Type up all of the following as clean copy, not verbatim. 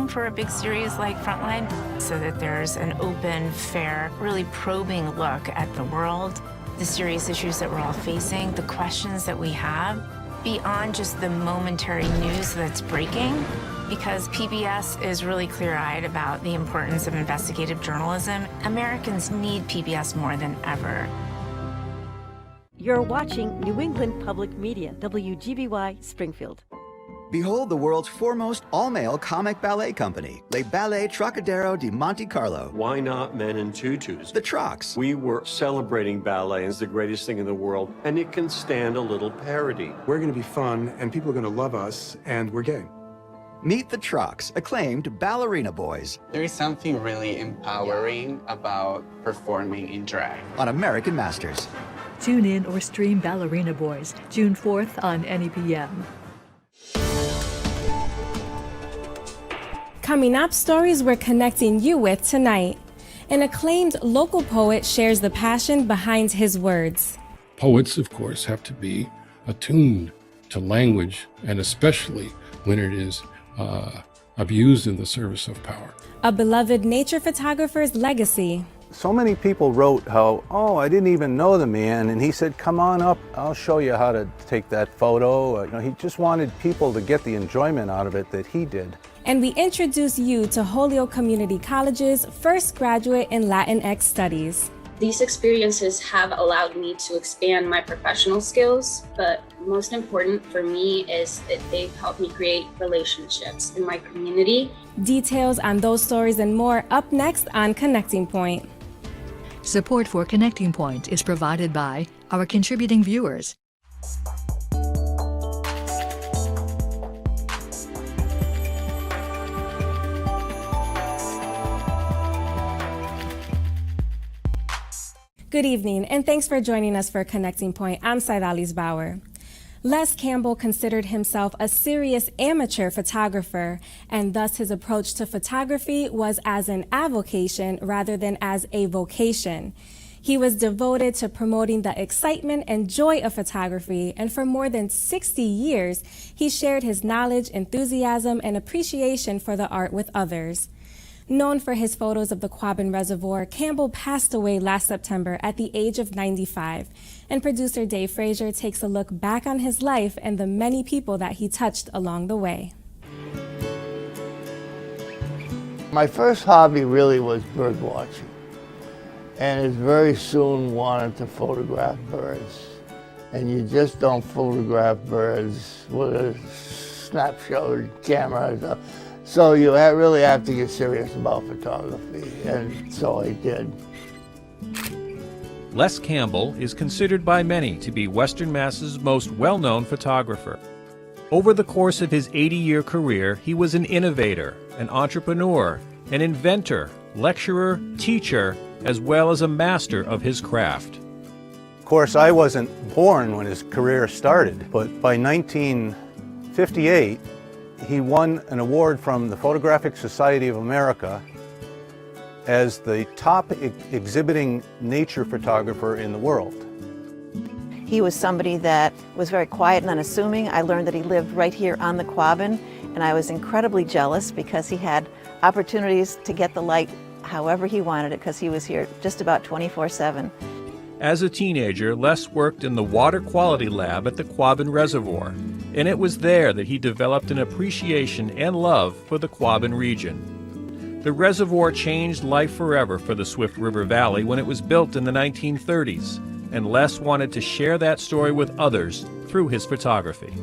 for a big series like Frontline so that there's an open, fair, really probing look at the world, the serious issues that we're all facing, the questions that we have, beyond just the momentary news that's breaking, because PBS is really clear-eyed about the importance of investigative journalism. Americans need PBS more than ever. You're watching New England Public Media, WGBY Springfield. Behold the world's foremost all-male comic ballet company, Les Ballets Trocadero di Monte Carlo. Why not men in tutus? The Trocs. We were celebrating ballet as the greatest thing in the world, and it can stand a little parody. We're going to be fun, and people are going to love us, and we're game. Meet the Trocs, acclaimed Ballerina Boys. There is something really empowering about performing in drag. On American Masters. Tune in or stream Ballerina Boys, June 4th on NEPM. Coming up, stories we're connecting you with tonight. An acclaimed local poet shares the passion behind his words. Poets, of course, have to be attuned to language, and especially when it is abused in the service of power. A beloved nature photographer's legacy. So many people wrote how, oh, I didn't even know the man, and he said, come on up, I'll show you how to take that photo. He just wanted people to get the enjoyment out of it that he did. And we introduce you to Holyoke Community College's first graduate in Latinx Studies. These experiences have allowed me to expand my professional skills, but most important for me is that they've helped me create relationships in my community. Details on those stories and more up next on Connecting Point. Support for Connecting Point is provided by our contributing viewers. Good evening, and thanks for joining us for Connecting Point. I'm 𝗬𝗏𝗍𝗆. Les Campbell considered himself a serious amateur photographer, and thus his approach to photography was as an avocation rather than as a vocation. He was devoted to promoting the excitement and joy of photography, and for more than 60 years, he shared his knowledge, enthusiasm, and appreciation for the art with others. Known for his photos of the Quabbin Reservoir, Campbell passed away last September at the age of 95, and producer Dave Frazier takes a look back on his life and the many people that he touched along the way. My first hobby really was bird watching, and it very soon wanted to photograph birds. And you just don't photograph birds with a snapshot camera. So you really have to get serious about photography, and so I did. Les Campbell is considered by many to be Western Mass's most well-known photographer. Over the course of his 80-year career, he was an innovator, an entrepreneur, an inventor, lecturer, teacher, as well as a master of his craft. Of course, I wasn't born when his career started, but by 1958, he won an award from the Photographic Society of America as the top exhibiting nature photographer in the world. He was somebody that was very quiet and unassuming. I learned that he lived right here on the Quabbin, and I was incredibly jealous because he had opportunities to get the light however he wanted it, because he was here just about 24/7. As a teenager, Les worked in the water quality lab at the Quabbin Reservoir, and it was there that he developed an appreciation and love for the Quabbin region. The reservoir changed life forever for the Swift River Valley when it was built in the 1930s, and Les wanted to share that story with others through his photography.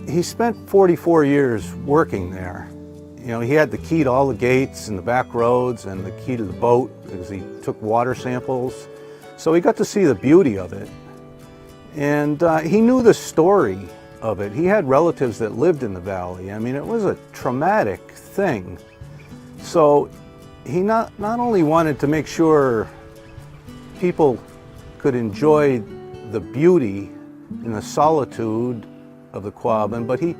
He spent 44 years working there. He had the key to all the gates and the back roads and the key to the boat because he took water samples. So he got to see the beauty of it. And he knew the story of it. He had relatives that lived in the valley. I mean, it was a traumatic thing. So he not only wanted to make sure people could enjoy the beauty and the solitude of the Quabbin, but he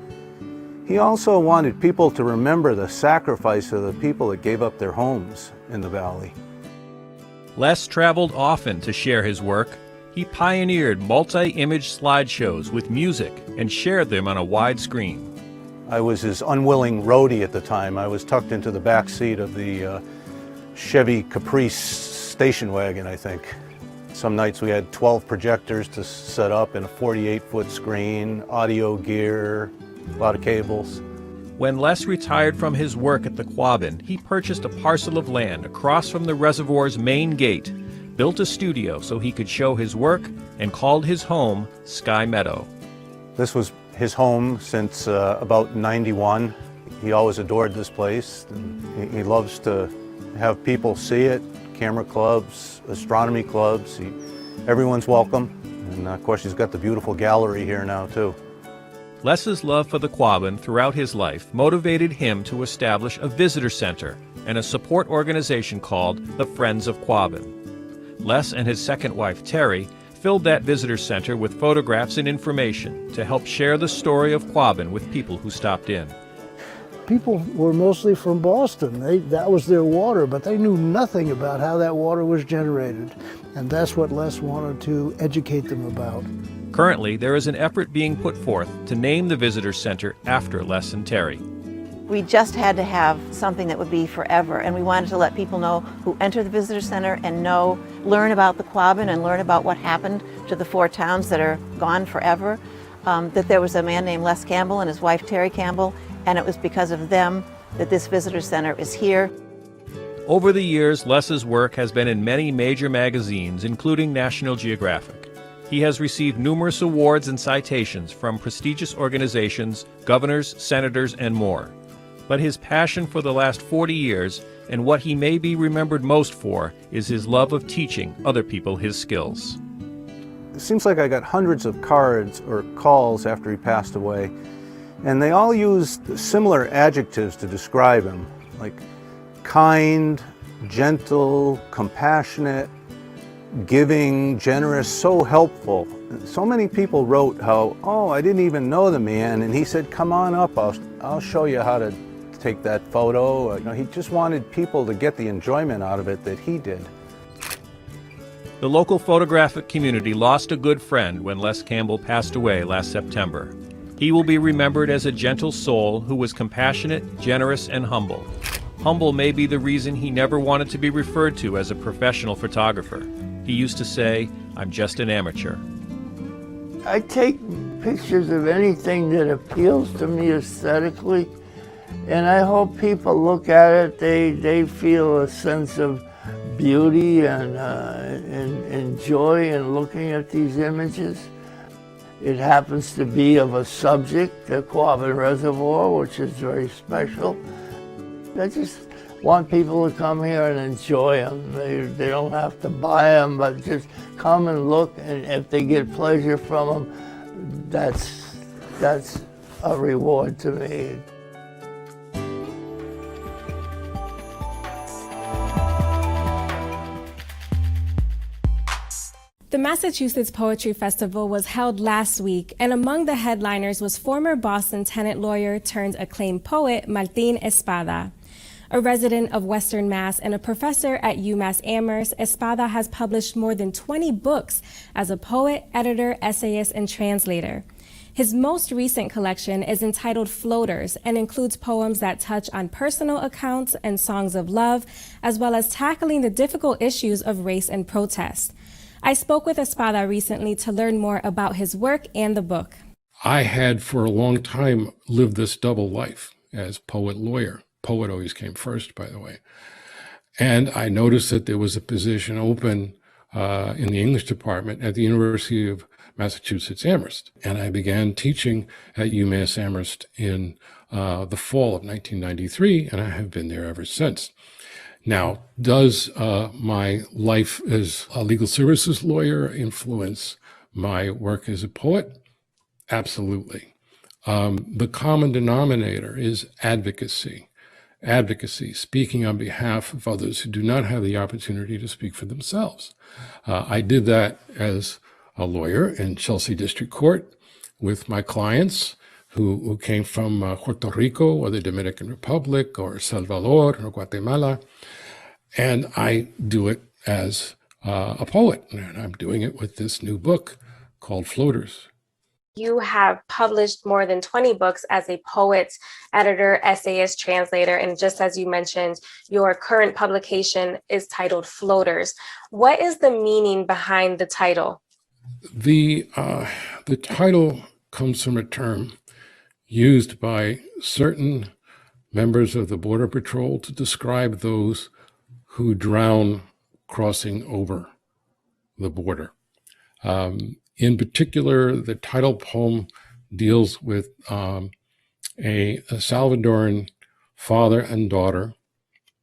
also wanted people to remember the sacrifice of the people that gave up their homes in the valley. Les traveled often to share his work. He pioneered multi-image slideshows with music and shared them on a wide screen. I was his unwilling roadie at the time. I was tucked into the back seat of the Chevy Caprice station wagon, I think. Some nights we had 12 projectors to set up and a 48-foot screen, audio gear, a lot of cables. When Les retired from his work at the Quabbin, he purchased a parcel of land across from the reservoir's main gate, built a studio so he could show his work, and called his home Sky Meadow. This was his home since about '91. He always adored this place. And he loves to have people see it, camera clubs, astronomy clubs. Everyone's welcome. And of course, he's got the beautiful gallery here now, too. Les's love for the Quabbin throughout his life motivated him to establish a visitor center and a support organization called the Friends of Quabbin. Les and his second wife, Terry, filled that visitor center with photographs and information to help share the story of Quabbin with people who stopped in. People were mostly from Boston. That was their water, but they knew nothing about how that water was generated. And that's what Les wanted to educate them about. Currently, there is an effort being put forth to name the visitor center after Les and Terry. We just had to have something that would be forever, and we wanted to let people know who enter the visitor center and learn about the Quabbin and learn about what happened to the 4 towns that are gone forever, that there was a man named Les Campbell and his wife Terry Campbell, and it was because of them that this visitor center is here. Over the years, Les's work has been in many major magazines, including National Geographic. He has received numerous awards and citations from prestigious organizations, governors, senators, and more. But his passion for the last 40 years, and what he may be remembered most for, is his love of teaching other people his skills. It seems like I got hundreds of cards or calls after he passed away, and they all used similar adjectives to describe him, like kind, gentle, compassionate, giving, generous, so helpful. So many people wrote how, oh, I didn't even know the man, and he said, come on up, I'll show you how to take that photo. You know, he just wanted people to get the enjoyment out of it that he did. The local photographic community lost a good friend when Les Campbell passed away last September. He will be remembered as a gentle soul who was compassionate, generous, and humble. Humble may be the reason he never wanted to be referred to as a professional photographer. He used to say, I'm just an amateur. I take pictures of anything that appeals to me aesthetically, and I hope people look at it, they feel a sense of beauty and joy in looking at these images. It happens to be of a subject, the Quabbin Reservoir, which is very special. I just want people to come here and enjoy them. They don't have to buy them, but just come and look, and if they get pleasure from them, that's a reward to me. The Massachusetts Poetry Festival was held last week, and among the headliners was former Boston tenant lawyer turned acclaimed poet Martín Espada. A resident of Western Mass and a professor at UMass Amherst, Espada has published more than 20 books as a poet, editor, essayist, and translator. His most recent collection is entitled Floaters and includes poems that touch on personal accounts and songs of love, as well as tackling the difficult issues of race and protest. I spoke with Espada recently to learn more about his work and the book. I had for a long time lived this double life as poet-lawyer. Poet always came first, by the way. And I noticed that there was a position open in the English department at the University of Massachusetts Amherst. And I began teaching at UMass Amherst in the fall of 1993, and I have been there ever since. Now, does my life as a legal services lawyer influence my work as a poet? Absolutely. The common denominator is advocacy. Advocacy, speaking on behalf of others who do not have the opportunity to speak for themselves. I did that as a lawyer in Chelsea District Court with my clients who came from Puerto Rico or the Dominican Republic or El Salvador or Guatemala. And I do it as a poet, and I'm doing it with this new book called Floaters. You have published more than 20 books as a poet, editor, essayist, translator, and just as you mentioned, your current publication is titled Floaters. What is the meaning behind the title? The title comes from a term used by certain members of the Border Patrol to describe those who drown crossing over the border. In particular, the title poem deals with a Salvadoran father and daughter,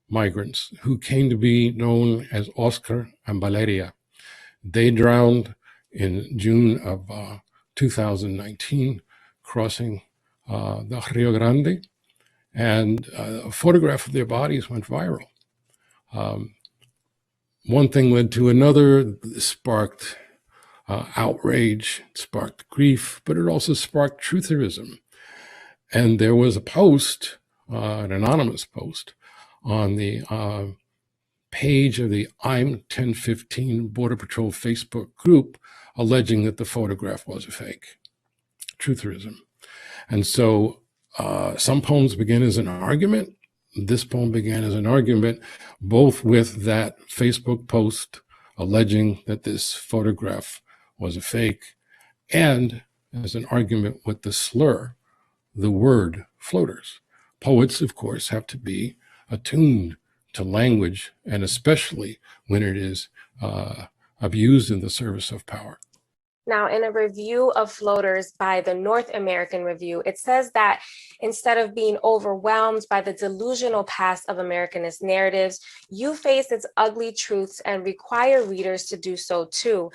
migrants, who came to be known as Oscar and Valeria. They drowned in June of 2019, crossing the Rio Grande, and a photograph of their bodies went viral. One thing led to another, sparked outrage, sparked grief, but it also sparked trutherism. And there was a post, an anonymous post, on the page of the I'm 1015 Border Patrol Facebook group alleging that the photograph was a fake. Trutherism. And so some poems begin as an argument. This poem began as an argument, both with that Facebook post alleging that this photograph was a fake, and as an argument with the slur, the word floaters. Poets, of course, have to be attuned to language, and especially when it is abused in the service of power. Now, in a review of Floaters by the North American Review, it says that instead of being overwhelmed by the delusional past of Americanist narratives, you face its ugly truths and require readers to do so too.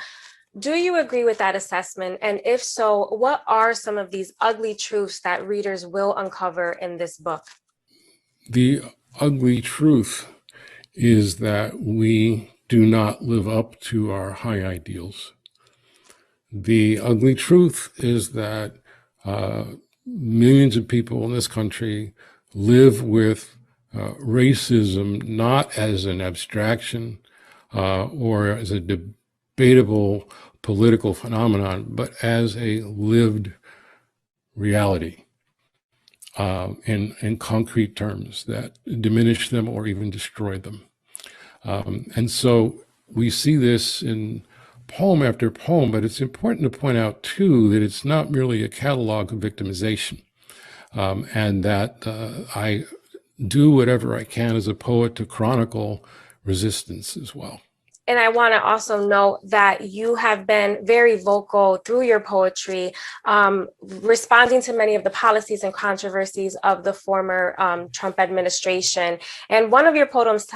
Do you agree with that assessment? And if so, what are some of these ugly truths that readers will uncover in this book? The ugly truth is that we do not live up to our high ideals. The ugly truth is that millions of people in this country live with racism not as an abstraction or as a debatable political phenomenon, but as a lived reality in concrete terms that diminish them or even destroy them. And so we see this in poem after poem, but it's important to point out too that it's not merely a catalog of victimization, and that I do whatever I can as a poet to chronicle resistance as well. And I want to also note that you have been very vocal through your poetry, responding to many of the policies and controversies of the former Trump administration. And one of your poems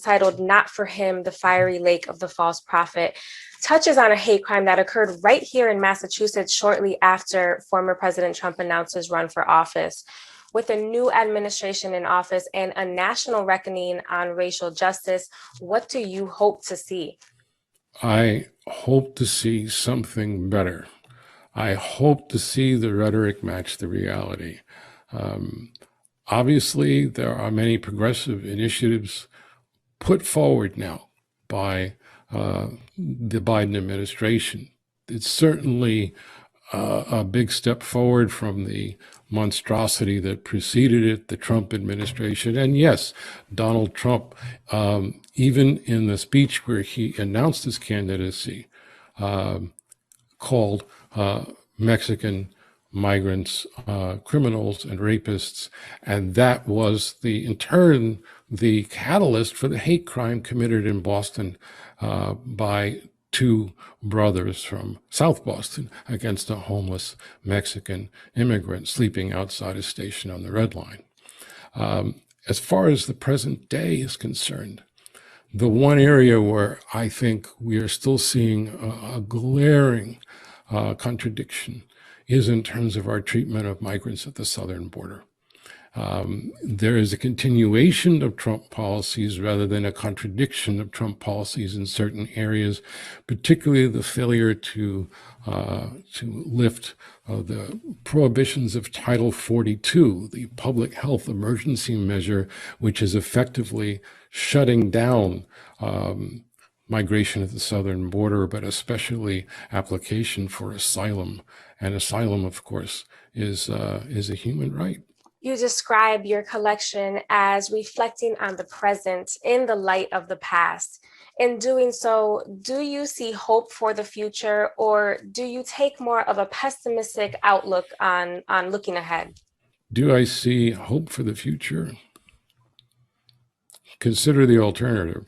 titled "Not for Him, the Fiery Lake of the False Prophet" touches on a hate crime that occurred right here in Massachusetts shortly after former President Trump announced his run for office. With a new administration in office and a national reckoning on racial justice, what do you hope to see? I hope to see something better. I hope to see the rhetoric match the reality. Obviously, there are many progressive initiatives put forward now by the Biden administration. It's certainly a big step forward from the monstrosity that preceded it, the Trump administration. And yes, Donald Trump, even in the speech where he announced his candidacy, called Mexican migrants criminals and rapists. And that was in turn, the catalyst for the hate crime committed in Boston by two brothers from South Boston against a homeless Mexican immigrant sleeping outside a station on the Red Line. As far as the present day is concerned, the one area where I think we are still seeing a glaring contradiction is in terms of our treatment of migrants at the southern border. There is a continuation of Trump policies rather than a contradiction of Trump policies in certain areas, particularly the failure to lift the prohibitions of Title 42, the public health emergency measure, which is effectively shutting down migration at the southern border, but especially application for asylum. And asylum, of course, is a human right. You describe your collection as reflecting on the present in the light of the past. In doing so, do you see hope for the future, or do you take more of a pessimistic outlook on looking ahead? Do I see hope for the future? Consider the alternative.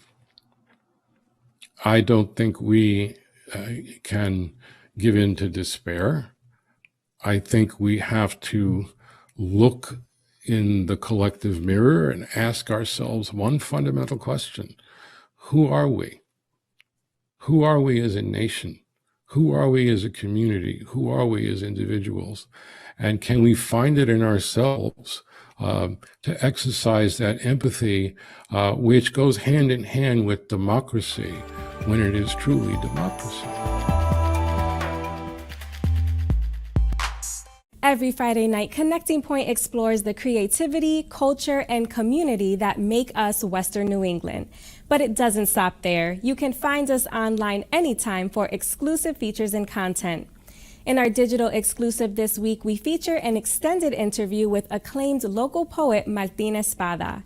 I don't think we can give in to despair. I think we have to look in the collective mirror and ask ourselves one fundamental question. Who are we? Who are we as a nation? Who are we as a community? Who are we as individuals? And can we find it in ourselves to exercise that empathy, which goes hand in hand with democracy when it is truly democracy? Every Friday night, Connecting Point explores the creativity, culture, and community that make us Western New England. But it doesn't stop there. You can find us online anytime for exclusive features and content. In our digital exclusive this week, we feature an extended interview with acclaimed local poet Martín Espada.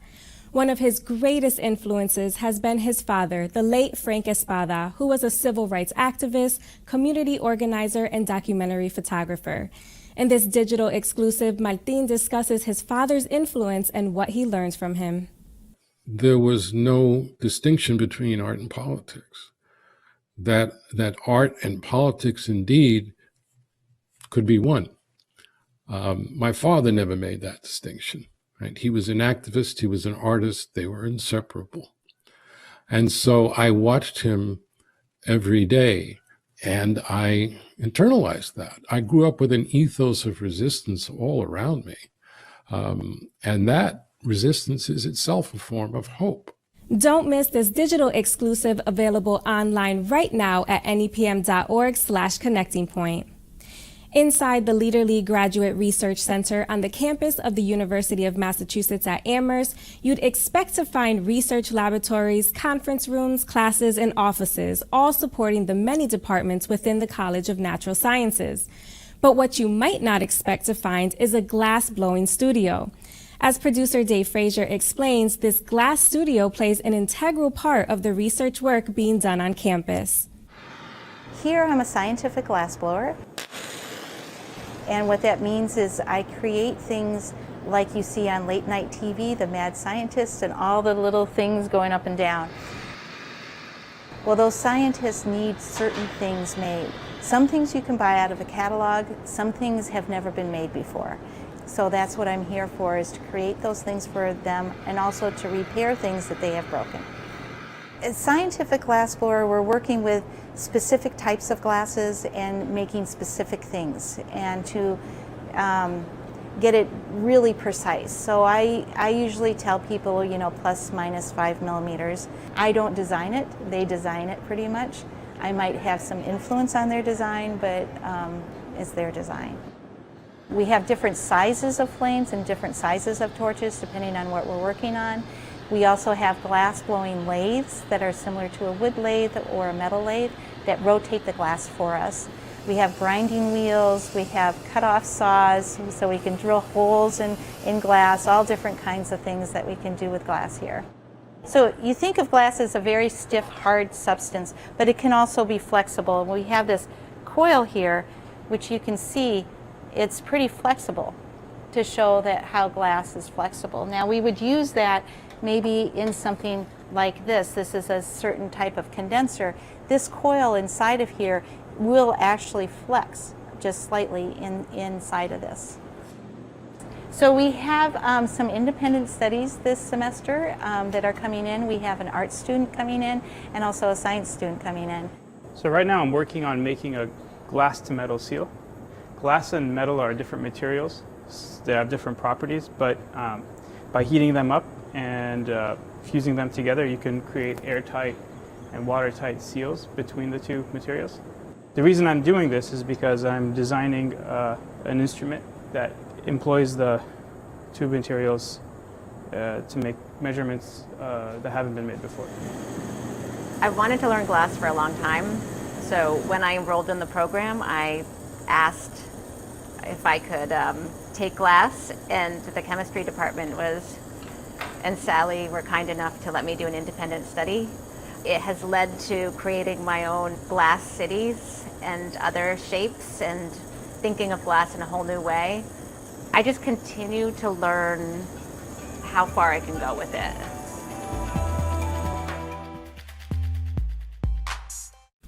One of his greatest influences has been his father, the late Frank Espada, who was a civil rights activist, community organizer, and documentary photographer. In this digital exclusive, Martín discusses his father's influence and what he learns from him. There was no distinction between art and politics. That art and politics indeed could be one. My father never made that distinction. Right? He was an activist, he was an artist, they were inseparable. And so I watched him every day, and I internalized that. I grew up with an ethos of resistance all around me. And that resistance is itself a form of hope. Don't miss this digital exclusive available online right now at nepm.org/connecting point. Inside the Leader League Graduate Research Center on the campus of the University of Massachusetts at Amherst, you'd expect to find research laboratories, conference rooms, classes, and offices, all supporting the many departments within the College of Natural Sciences. But what you might not expect to find is a glass-blowing studio. As producer Dave Frazier explains, this glass studio plays an integral part of the research work being done on campus. Here I'm a scientific glassblower. And what that means is I create things like you see on late night TV, the mad scientists and all the little things going up and down. Well, those scientists need certain things made. Some things you can buy out of a catalog, some things have never been made before. So that's what I'm here for, is to create those things for them and also to repair things that they have broken. As scientific glassblower, we're working with specific types of glasses and making specific things, and to get it really precise. So I usually tell people, you know, plus minus 5 millimeters. I don't design it, they design it pretty much. I might have some influence on their design, but it's their design. We have different sizes of flames and different sizes of torches depending on what we're working on. We also have glass-blowing lathes that are similar to a wood lathe or a metal lathe that rotate the glass for us. We have grinding wheels, we have cut-off saws, so we can drill holes in glass, all different kinds of things that we can do with glass here. So you think of glass as a very stiff, hard substance, but it can also be flexible. We have this coil here, which you can see, it's pretty flexible to show that how glass is flexible. Now we would use that maybe in something like this. This is a certain type of condenser. This coil inside of here will actually flex just slightly inside of this. So we have some independent studies this semester that are coming in. We have an art student coming in and also a science student coming in. So right now I'm working on making a glass to metal seal. Glass and metal are different materials. They have different properties, but by heating them up and fusing them together, you can create airtight and watertight seals between the two materials. The reason I'm doing this is because I'm designing an instrument that employs the two materials to make measurements that haven't been made before. I've wanted to learn glass for a long time. So when I enrolled in the program, I asked if I could take glass, and the chemistry department and Sally were kind enough to let me do an independent study. It has led to creating my own glass cities and other shapes and thinking of glass in a whole new way. I just continue to learn how far I can go with it.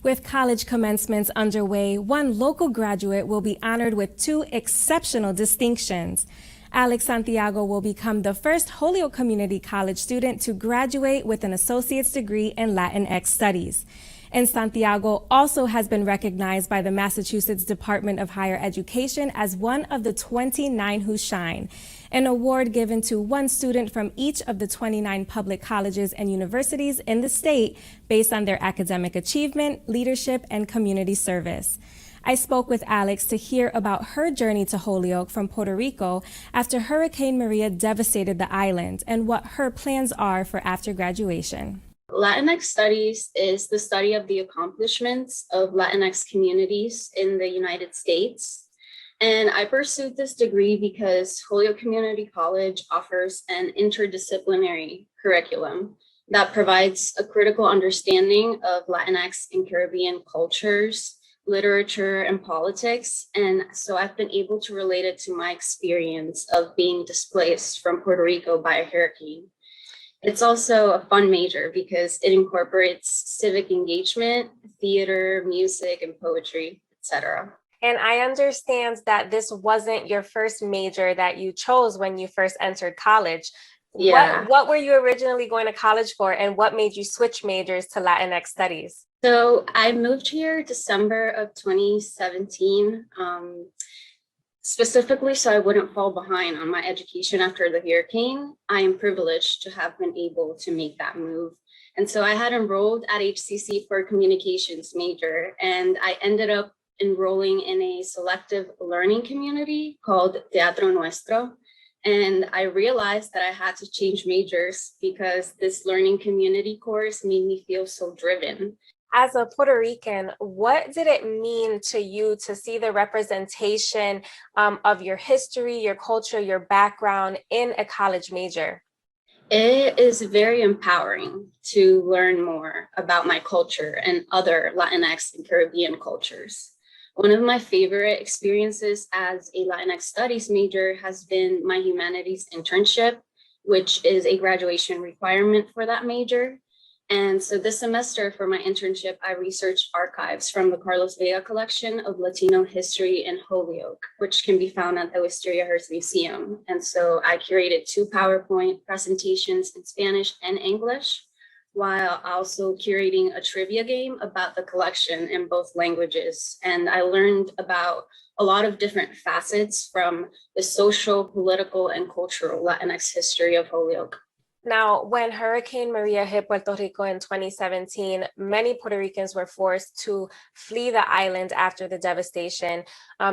With college commencements underway, one local graduate will be honored with 2 exceptional distinctions. Alex Santiago will become the first Holyoke Community College student to graduate with an associate's degree in Latinx Studies. And Santiago also has been recognized by the Massachusetts Department of Higher Education as one of the 29 who shine, an award given to one student from each of the 29 public colleges and universities in the state based on their academic achievement, leadership, and community service. I spoke with Alex to hear about her journey to Holyoke from Puerto Rico after Hurricane Maria devastated the island and what her plans are for after graduation. Latinx Studies is the study of the accomplishments of Latinx communities in the United States. And I pursued this degree because Holyoke Community College offers an interdisciplinary curriculum that provides a critical understanding of Latinx and Caribbean cultures, literature, and politics. And so I've been able to relate it to my experience of being displaced from Puerto Rico by a hurricane. It's also a fun major because it incorporates civic engagement, theater, music, and poetry, etc. And I understand that this wasn't your first major that you chose when you first entered college. Yeah. What were you originally going to college for, and what made you switch majors to Latinx Studies? So I moved here December of 2017. Specifically, so I wouldn't fall behind on my education after the hurricane. I am privileged to have been able to make that move. And so I had enrolled at HCC for a communications major, and I ended up enrolling in a selective learning community called Teatro Nuestro. And I realized that I had to change majors because this learning community course made me feel so driven. As a Puerto Rican, what did it mean to you to see the representation of your history, your culture, your background in a college major? It is very empowering to learn more about my culture and other Latinx and Caribbean cultures. One of my favorite experiences as a Latinx Studies major has been my humanities internship, which is a graduation requirement for that major. And so this semester for my internship, I researched archives from the Carlos Vega collection of Latino history in Holyoke, which can be found at the 𝗺ص Museum. And so I curated 2 PowerPoint presentations in Spanish and English, while also curating a trivia game about the collection in both languages. And I learned about a lot of different facets from the social, political, and cultural Latinx history of Holyoke. Now, when Hurricane Maria hit Puerto Rico in 2017, many Puerto Ricans were forced to flee the island after the devastation.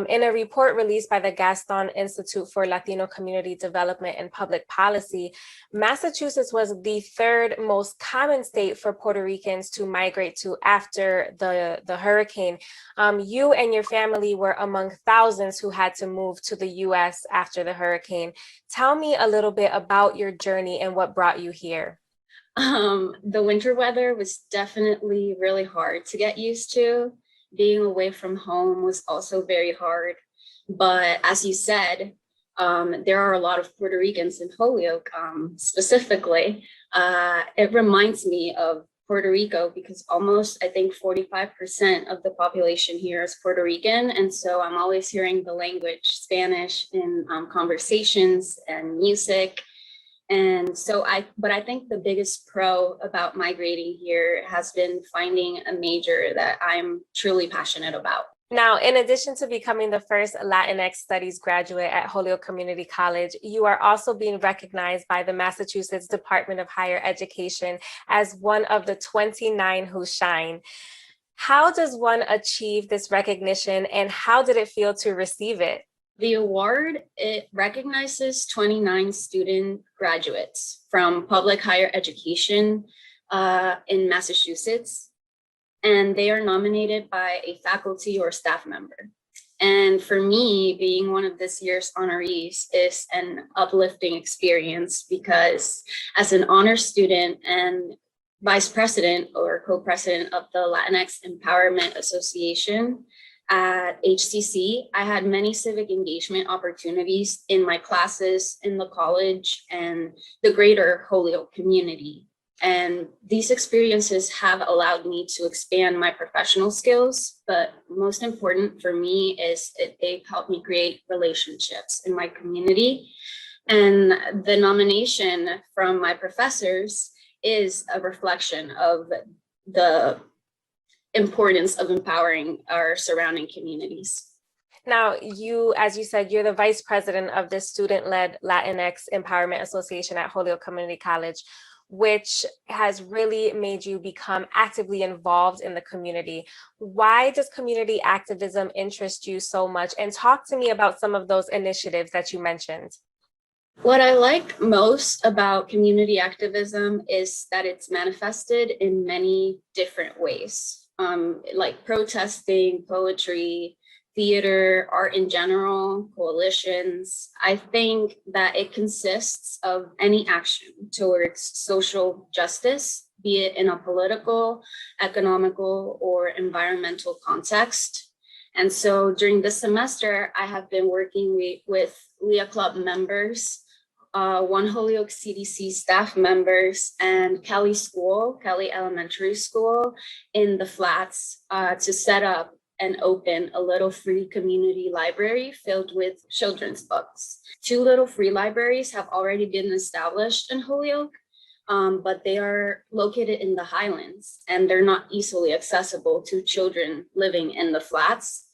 In a report released by the Gaston Institute for Latino Community Development and Public Policy, Massachusetts was the 3rd most common state for Puerto Ricans to migrate to after the hurricane. You and your family were among thousands who had to move to the U.S. after the hurricane. Tell me a little bit about your journey and what brought you here. The winter weather was definitely really hard to get used to. Being away from home was also very hard. But as you said, there are a lot of Puerto Ricans in Holyoke specifically. It reminds me of Puerto Rico because almost, I think, 45% of the population here is Puerto Rican. And so I'm always hearing the language Spanish in conversations and music. And so but I think the biggest pro about migrating here has been finding a major that I'm truly passionate about. Now, in addition to becoming the first Latinx Studies graduate at Holyoke Community College, you are also being recognized by the Massachusetts Department of Higher Education as one of the 29 who shine. How does one achieve this recognition, and how did it feel to receive it? The award, it recognizes 29 student graduates from public higher education in Massachusetts, and they are nominated by a faculty or staff member. And for me, being one of this year's honorees is an uplifting experience because as an honor student and vice president or co-president of the Latinx Empowerment Association at HCC, I had many civic engagement opportunities in my classes, in the college, and the greater Holyoke community. And these experiences have allowed me to expand my professional skills, but most important for me is they've helped me create relationships in my community. And the nomination from my professors is a reflection of the importance of empowering our surrounding communities. Now, you, as you said, you're the vice president of the student-led Latinx Empowerment Association at Holyoke Community College, which has really made you become actively involved in the community. Why does community activism interest you so much? And talk to me about some of those initiatives that you mentioned. What I like most about community activism is that it's manifested in many different ways, like protesting, poetry, theater, art in general, coalitions. I think that it consists of any action towards social justice, be it in a political, economical, or environmental context. And so during this semester, I have been working with LEA Club members, one Holyoke CDC staff members, and Kelly Elementary School in the Flats to set up and open a little free community library filled with children's books. 2 little free libraries have already been established in Holyoke, but they are located in the Highlands and they're not easily accessible to children living in the Flats.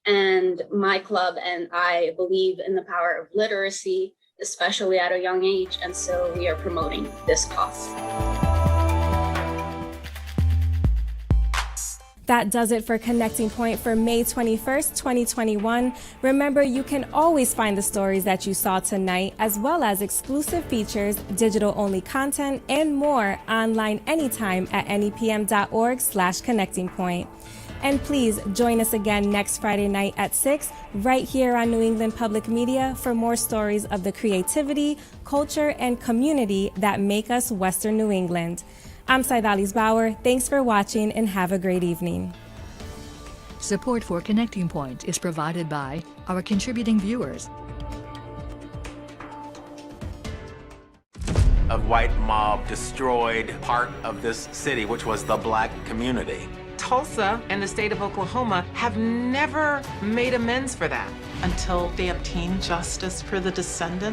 And my club and I believe in the power of literacy, especially at a young age, and so we are promoting this cause. That does it for Connecting Point for May 21st, 2021. Remember, you can always find the stories that you saw tonight, as well as exclusive features, digital-only content, and more online anytime at nepm.org/connectingpoint. And please join us again next Friday night at 6, right here on New England Public Media for more stories of the creativity, culture, and community that make us Western New England. I'm 𝗤𝗏𝗍𝗆 𝗏𝗏𝗆. Thanks for watching and have a great evening. Support for Connecting Point is provided by our contributing viewers. A white mob destroyed part of this city, which was the Black community. Tulsa and the state of Oklahoma have never made amends for that until they obtain justice for the descendants.